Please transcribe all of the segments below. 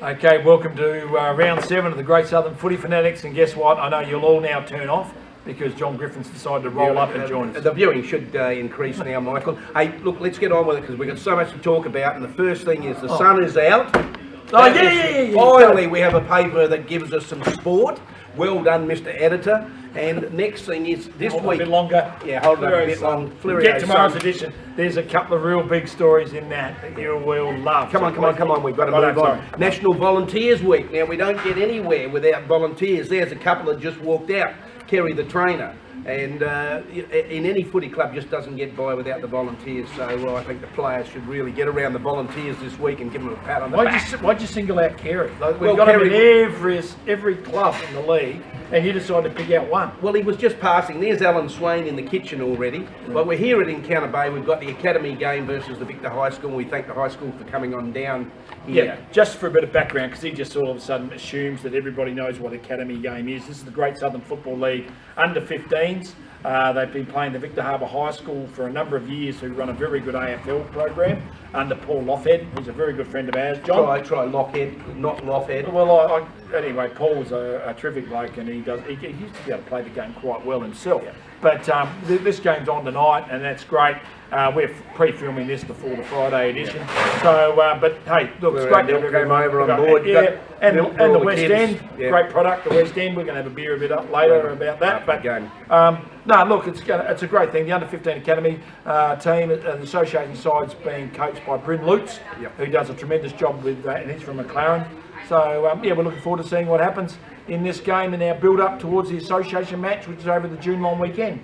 Okay, welcome to round 7 of the Great Southern Footy Fanatics, and guess what? I know you'll all now turn off because John Griffin's decided to roll up and join us. The viewing should increase now, Michael. Hey, look, let's get on with it because we've got so much to talk about, and the first thing is the sun is out. Finally, we have a paper that gives us some sport. Well done, Mr. Editor. And next thing is this week. A bit longer. Yeah, hold it up a bit long. Get tomorrow's edition. There's a couple of real big stories in that you will love. Come on. We've got to move on. National Volunteers Week. Now, we don't get anywhere without volunteers. There's a couple that just walked out. Kerry, the trainer. And in any footy club just doesn't get by without the volunteers. So I think the players should really get around the volunteers this week and give them a pat on the back. Why'd you single out Kerry? We've got him in every club in the league, and you decided to pick out one. Well, he was just passing. There's Alan Swain in the kitchen already. But we're here at Encounter Bay. We've got the Academy game versus the Victor High School. We thank the high school for coming on down here. Yeah, just for a bit of background, because he just all of a sudden assumes that everybody knows what Academy game is. This is the Great Southern Football League under 15s. They've been playing the Victor Harbour High School for a number of years, who run a very good AFL program under Paul Loughead, who's a very good friend of ours. John? Try Loughead, not Loughead. Well, anyway, Paul's a terrific bloke, and he used to be able to play the game quite well himself. Yeah. But this game's on tonight, and that's great. We're pre-filming this before the Friday edition. Yeah. So, but hey, look, it's great to have everyone over on board. Yeah, and the West End, great product. The West End, we're going to have a beer a bit up later about that. But no, look, it's a great thing. The under 15 Academy team, the association side's being coached by Bryn Lutz, who does a tremendous job with, and he's from McLaren. So yeah, we're looking forward to seeing what happens in this game and our build-up towards the association match, which is over the June long weekend.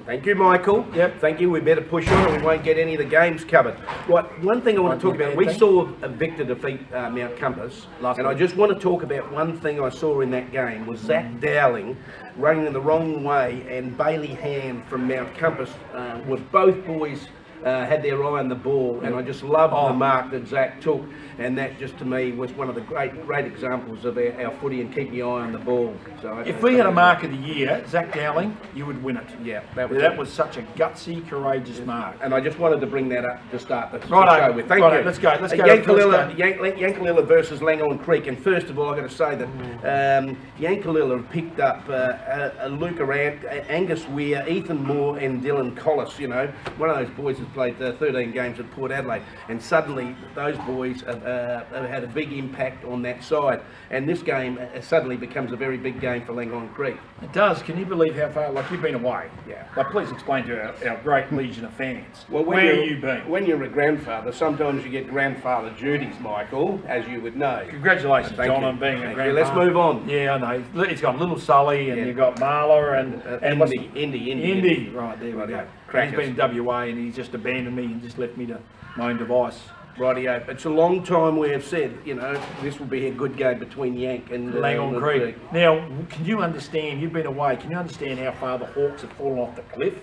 Thank you, Michael. Yep. Thank you. We better push on, or we won't get any of the games covered. Right, one thing I want to talk about. We saw Victor defeat Mount Compass, and I just want to talk about one thing I saw in that game was Zach Dowling running in the wrong way, and Bailey Hand from Mount Compass were both boys. Had their eye on the ball, and I just loved the mark that Zach took, and that just to me was one of the great examples of our footy and keep your eye on the ball. So if we had a mark of the year, Zach Dowling, you would win it. Yeah, that was such a gutsy, courageous mark. And I just wanted to bring that up to start the show with. Thank you. Let's go. Yankalilla versus Langhorne Creek, and first of all, I've got to say that Yankalilla have picked up Luca Angus Weir, Ethan Moore, and Dylan Collis. You know, one of those boys has played 13 games at Port Adelaide, and suddenly those boys have had a big impact on that side, and this game suddenly becomes a very big game for Langhorne Creek. It does. Can you believe how far, like, you've been away? Yeah. But please explain to our great legion of fans, well, where have you been? When you're a grandfather, sometimes you get grandfather duties, Michael, as you would know. Congratulations, John, on being a grandfather. Let's move on. Yeah, I know. He's got Little Sully, and you've got Marla, and Indy. Right, there we go. He's been in WA, and he's just abandoned me and just left me to my own device. Rightio. It's a long time we have said, you know, this will be a good game between Yank and Langhorne Creek. Now, can you understand, you've been away, can you understand how far the Hawks have fallen off the cliff?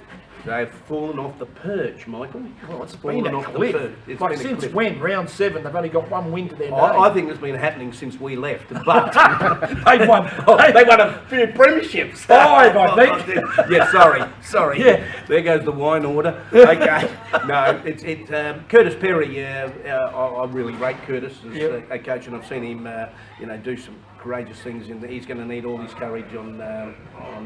They've fallen off the perch, Michael. Well, it's fallen off the cliff. Like, since when? Round 7, they've only got one win to their name. I think it's been happening since we left, but they won a few premierships. 5, I think. Yeah, sorry. Yeah. There goes the wine order. Okay. No, it's Curtis Perry. I really rate Curtis as a coach, and I've seen him, do some courageous things. He's going to need all his courage on.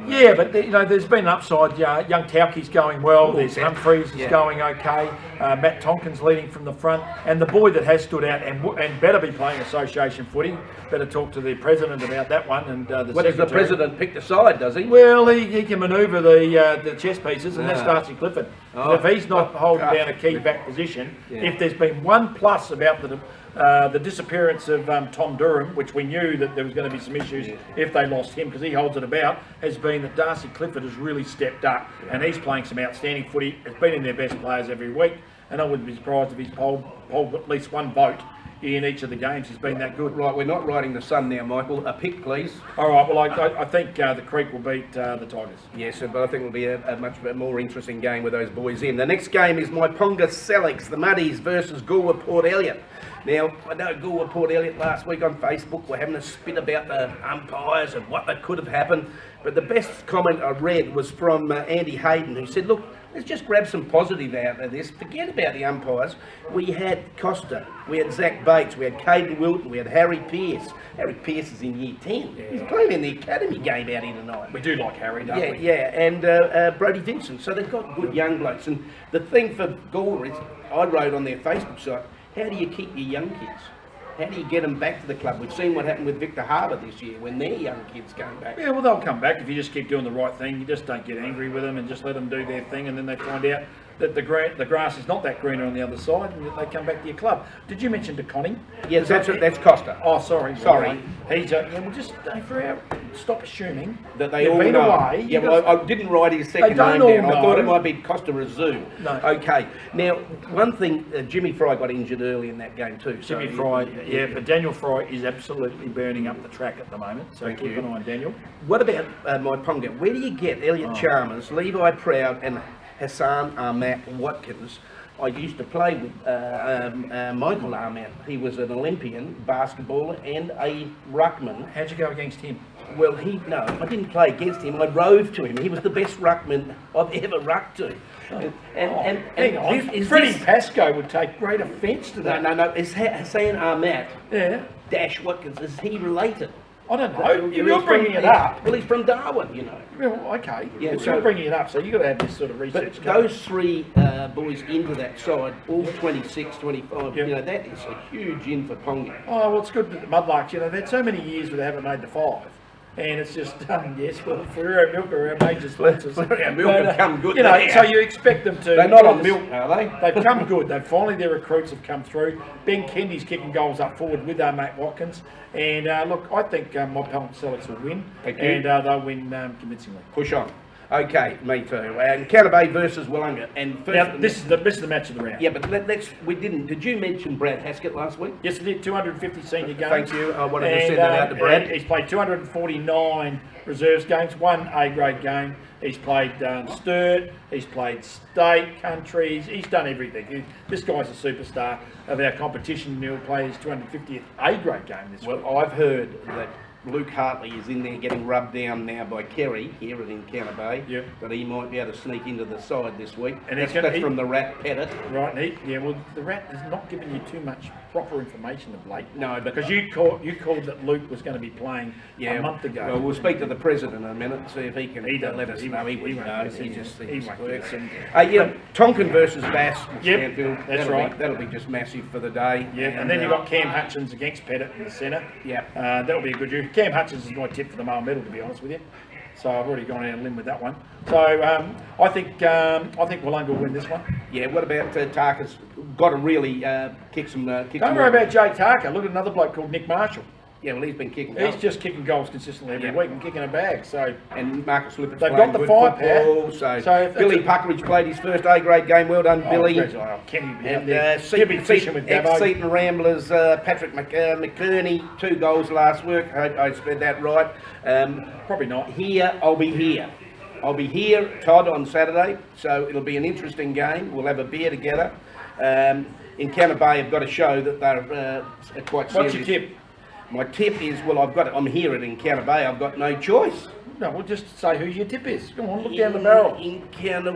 Yeah, but there's been an upside. Young Tauki's going well. There's Humphreys is going okay. Matt Tompkins leading from the front, and the boy that has stood out and better be playing association footy. Better talk to the president about that one. And the does the president pick the side? Does he? Well, he can manoeuvre the chess pieces, and that's Darcy Clifford. If he's not holding down a key back position, if there's been one plus about the disappearance of Tom Durham, which we knew that there was going to be some issues if they lost him, because he holds it about, has been that Darcy Clifford has really stepped up, and he's playing some outstanding footy. It's been in their best players every week, and I wouldn't be surprised if he's polled at least one vote in each of the games. He's been that good. Right, we're not riding the sun now, Michael. A pick, please. All right, well, I think the Creek will beat the Tigers. Yes, but I think it'll be a much more interesting game with those boys in. The next game is Maiponga Sellicks, the Muddies versus Goolwa Port Elliot. Now, I know Goolwa Port Elliot last week on Facebook were having a spit about the umpires and what that could have happened, but the best comment I read was from Andy Hayden, who said, look, let's just grab some positive out of this. Forget about the umpires. We had Costa, we had Zach Bates, we had Caden Wilton, we had Harry Pearce. Harry Pearce is in year 10. He's playing in the academy game out here tonight. We do like Harry, don't we? Yeah, and Brody Vincent. So they've got good young blokes. And the thing for Gore is, I wrote on their Facebook site, how do you keep your young kids? How do you get them back to the club? We've seen what happened with Victor Harbour this year when their young kids came back. Yeah, well, they'll come back if you just keep doing the right thing. You just don't get angry with them and just let them do their thing, and then they find out that the grass is not that greener on the other side, and they come back to your club. Did you mention DeConning? Yes, that's Costa. Oh, sorry. Sorry. He's we'll just stop assuming that they all know. Away. Yeah, well, I didn't write his second name down. I thought it might be Costa Razoo. No. Okay. Now, one thing, Jimmy Fry got injured early in that game too. Jimmy Fry, but Daniel Fry is absolutely burning up the track at the moment. So keep an eye on Daniel. What about my Ponga? Where do you get Elliot Chalmers, Levi Proud, and Hassan Ahmad Watkins? I used to play with Michael Ahmad. He was an Olympian basketballer and a ruckman. How'd you go against him? Well, I didn't play against him. I rove to him. He was the best ruckman I've ever rucked to. Freddie Pascoe would take great offence to that. No. Is Hassan Ahmad Dash Watkins, is he related? I don't know. You're bringing it up. Well, he's from Darwin, you know. Well, okay. Yeah, so you're bringing it up, so you've got to have this sort of research. But those three boys into that side, all 26, 25, you know, that is a huge in for Ponga. Oh, well, it's good that the Mudlarks, you know, they've had so many years where they haven't made the 5. And it's just, yes, well, Ferrero Milk are our major sponsors. Ferrero Milk have come good. You know, so you expect them to... They're not on milk, are they? They've come good. Their recruits have come through. Ben Kendy's kicking goals up forward with Matt Watkins. And look, I think my Pelham Celtics will win. And they'll win convincingly. Push on. Okay, me too. And Counter Bay versus Wollonga. And first, now, this is the match of the round. Yeah, but we didn't. Did you mention Brad Haskett last week? Yes, I did. 250 senior games. Thank you. I wanted to send that out to Brad. He's played 249 reserves games, 1 A-grade game. He's played Sturt. He's played state, countries. He's done everything. This guy's a superstar of our competition. He'll play his 250th A-grade game this week. Well, I've heard that Luke Hartley is in there getting rubbed down now by Kerry here at Encounter Bay. Yep. But he might be able to sneak into the side this week. And that's from the Rat Pettit. Right, well, the Rat has not given you too much proper information of late. No, but because you called that Luke was going to be playing a month ago. Well, we'll speak to the president in a minute and see if he can let us know. He won't Tonkin versus Bass. Yep, that's right. That'll be just massive for the day. Yeah, and then you've got Cam Hutchins against Pettit in the centre. Yeah, that'll be a good year. Cam Hutchins is my tip for the male medal, to be honest with you. So I've already gone out and limb with that one. So I think Wollonga will win this one. Yeah. What about Tarka's got to really kick some? Don't worry about Jay Tarka. Look at another bloke called Nick Marshall. Yeah, well, he's been kicking. He's just kicking goals consistently every week and kicking a bag. So and Marcus Lippett's they've got the firepower. So Billy Puckeridge played his first A-grade game. Well done, Billy. Ex-Seaton Ramblers, Patrick McKerney, 2 goals last week. I said that right. Probably not. I'll be here. I'll be here, Todd, on Saturday. So it'll be an interesting game. We'll have a beer together. Encounter Bay have got to show that they're quite serious. What's your tip? My tip is, I'm here at Encounter Bay, I've got no choice. No, we'll just say who your tip is. Come on, look down the barrel. Encounter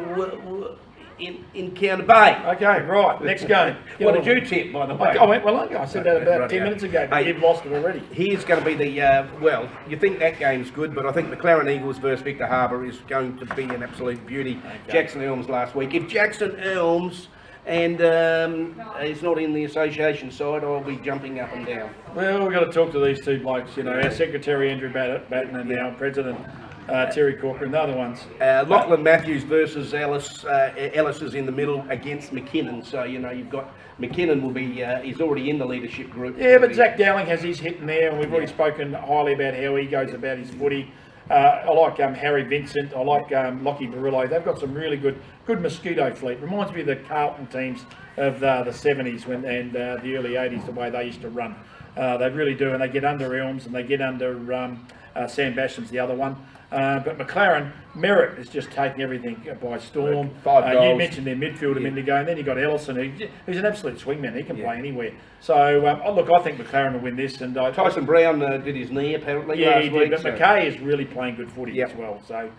Bay. Okay, right, next game. What did you tip, by the way? I went Wollonga. I said that about 10 minutes ago, but you've lost it already. Here's going to be the, you think that game's good, but I think McLaren Eagles versus Victor Harbour is going to be an absolute beauty. Okay. Jackson Elms last week. If Jackson Elms and he's not in the association side, I'll be jumping up and down. Well, we've got to talk to these 2 blokes, you know, our secretary Andrew Batten and our president Terry Corcoran, the other ones. Lachlan Matthews versus Ellis. Ellis is in the middle against McKinnon, so you know you've got McKinnon will be. He's already in the leadership group. Yeah, but Zach Dowling has his hit in there, and we've already spoken highly about how he goes about his footy. I like Harry Vincent. I like Lockie Barillo. They've got some really good mosquito fleet. Reminds me of the Carlton teams of the 70s and the early 80s, the way they used to run. They really do, and they get under Elms and they get under Sam Basham's the other one. But McLaren, Merritt is just taking everything by storm. 5 goals. You mentioned their midfield a minute ago, and then you've got Ellison, who's an absolute swingman. He can play anywhere. So, look, I think McLaren will win this. And Tyson Brown did his knee apparently last week. But McKay is really playing good footy as well. So,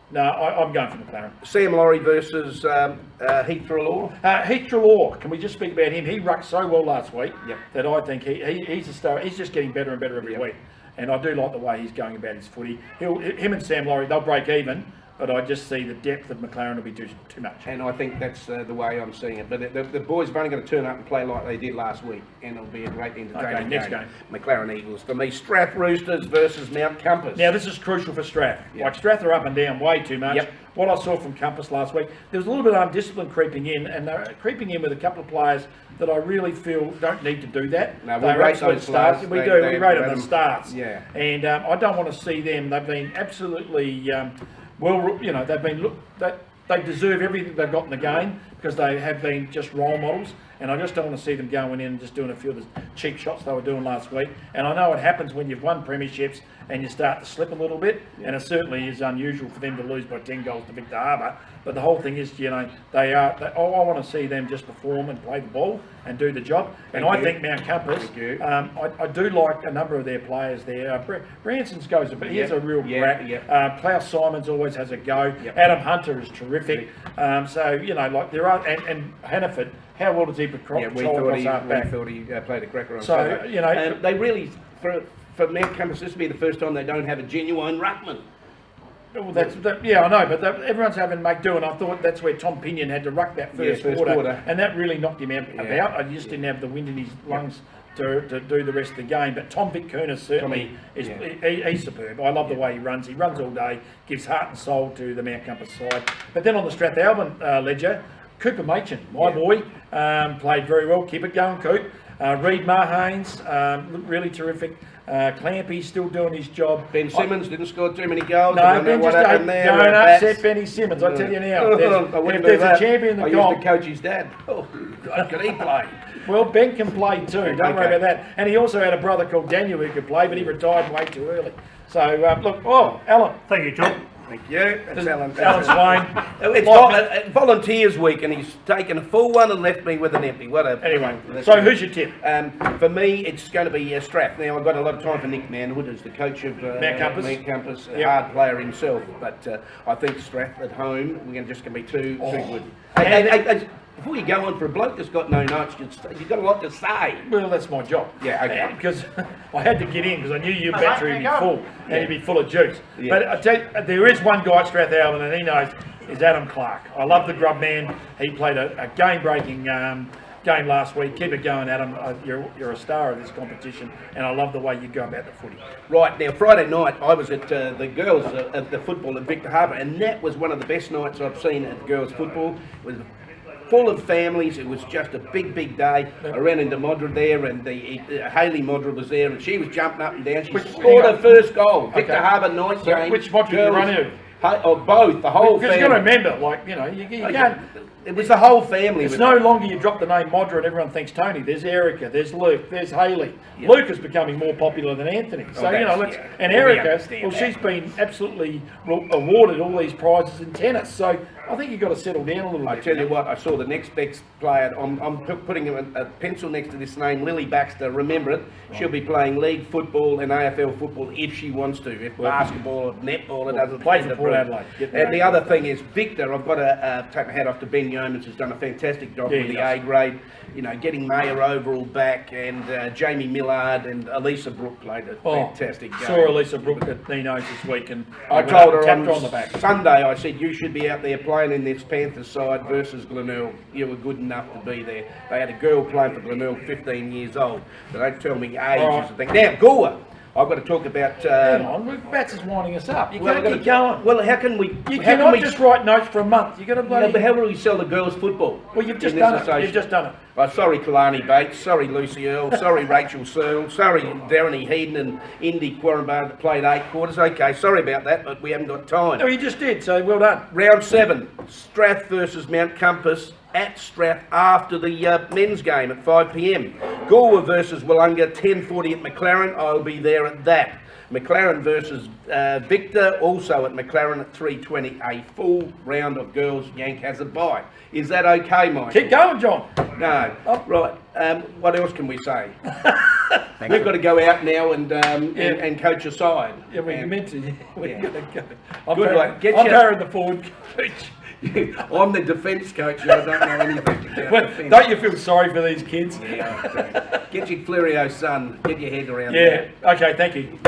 No, I'm going for McLaren. Sam Laurie versus Heath Trelaw. Heath Trelaw, can we just speak about him? He rucked so well last week Yep. that I think he's a star. He's just getting better and better every Yep. week. And I do like the way he's going about his footy. Him and Sam Laurie, they'll break even, but I just see the depth of McLaren will be too much. And I think that's the way I'm seeing it. But the boys are only going to turn up and play like they did last week, and it'll be a great entertaining next game. McLaren Eagles. For me, Strath Roosters versus Mount Compass. Now, this is crucial for Strath. Yep. Like, Strath are up and down way too much. Yep. What I saw from Compass last week, there was a little bit of undiscipline creeping in, and they're creeping in with a couple of players that I really feel don't need to do that. No, we they're rate absolute those stars. players. We They rate them rate as them. stars. Yeah. And I don't want to see them. They've been absolutely they've been they deserve everything they've got in the game because they have been just role models. And I just don't want to see them going in and just doing a few of the cheap shots they were doing last week. And I know it happens when you've won premierships and you start to slip a little bit. And it certainly is unusual for them to lose by 10 goals to Victor Harbour. But the whole thing is, I want to see them just perform and play the ball and do the job. And I think Mount Compass, I do like a number of their players there. Branson's goes a bit, he has a real crack. Klaus Simons always has a go. Adam Hunter is terrific. Like there are, and Hannaford, how well does he control across half back? We thought he played a cracker on So, Saturday. They really, for Mount Compass, this will be the first time they don't have a genuine ruckman. Well, I know, but everyone's having to make do, and I thought that's where Tom Pinion had to ruck that first quarter, and that really knocked him out. I just didn't have the wind in his lungs to do the rest of the game. But Tom Vic-Kerner certainly he's superb. I love the way he runs. He runs all day, gives heart and soul to the Mount Compass side. But then on the Strathalbyn ledger, Cooper Machin, my boy, played very well. Keep it going, Coop. Reid Mahanes, really terrific. Clampy's still doing his job. Ben Simmons didn't score too many goals. No, Ben just don't upset Benny Simmons. I tell you now, if there's a champion in the comp, I used to coach his dad. Oh, God, could he play? Well, Ben can play too. Don't worry about that. And he also had a brother called Daniel who could play, but he retired way too early. So Alan. Thank you, John. Thank you. That's Alan Swain. It's volunteers week, and he's taken a full one and left me with an empty. Anyway, so who's your tip? For me, it's going to be Strath. Now, I've got a lot of time for Nick Manwood, who's the coach of Mount Compass, a hard player himself. But I think Strath at home, we're just going to be too good. Hey, before you go on, for a bloke that's got no notes, you've got a lot to say. Well, that's my job. Yeah, okay. Because I had to get in because I knew your battery would be full and you'd be full of juice. Yeah. But I tell you, there is one guy at Strathalbyn and he knows, is Adam Clark. I love the grub man. He played a game-breaking game last week. Keep it going, Adam. You're a star of this competition, and I love the way you go about the footy. Right, now Friday night I was at the girls at the football at Victor Harbour, and that was one of the best nights I've seen at girls football. It was full of families. It was just a big day. I ran into Modra there, and Hayley Modra was there, and she was jumping up and down. She scored her first goal. Victor Harbour night game. Which Modra did you run into? Both, the whole family. Because you've got to remember, you can't... It was the whole family. It's no longer you drop the name Modra and everyone thinks Tony. There's Erica, there's Luke, there's Hayley. Yep. Luke is becoming more popular than Anthony. So, and Erica, she's been absolutely awarded all these prizes in tennis. So I think you've got to settle down a little bit. I tell you what, I saw the next best player. I'm putting a pencil next to this name, Lily Baxter. Remember it. She'll be playing league football and AFL football if she wants to. If basketball or netball, it doesn't play for Port Adelaide. And the other thing is Victor. I've got to take my hat off to Ben Yeomans, who's done a fantastic job with the A grade. Getting Mayer overall back, and Jamie Millard and Elisa Brooke played a fantastic game. Saw Elisa Brooke at Nino's this week, and I told her on the back. Sunday, I said, you should be out there playing in this Panthers side versus Glenelg. You were good enough to be there. They had a girl playing for Glenelg, 15 years old. So don't tell me age is the thing. Now, Goa. I've got to talk about... Hang on, Bats is winding us up. You've got to keep going. Well, how can we... You cannot just write notes for a month. You've got to bloody... but how will we sell the girls' football? Well, you've just done it. You've just done it. Oh, sorry, Kalani Bates. Sorry, Lucy Earle. Sorry, Rachel Searle. Sorry, Darren Heaton and Indy Quarrenbar that played 8 quarters. Okay, sorry about that, but we haven't got time. No, you just did, so well done. Round 7, Strath versus Mount Compass at Strath after the men's game at 5 p.m. Galway versus Wollonga, 10:40 at McLaren. I'll be there at that. McLaren versus Victor, also at McLaren at 3:20, a full round of girls. Yank has a bye. Is that okay, Mike? Keep going, John. No. Right. What else can we say? We've got to go out now and coach a side. Yeah, we're meant to. We're going to go. I'm Good, the forward coach. I'm the defence coach. I don't know anything about defence. Don't you feel sorry for these kids? Yeah, get your Flerio son. Get your head around that. Yeah. Okay. Thank you.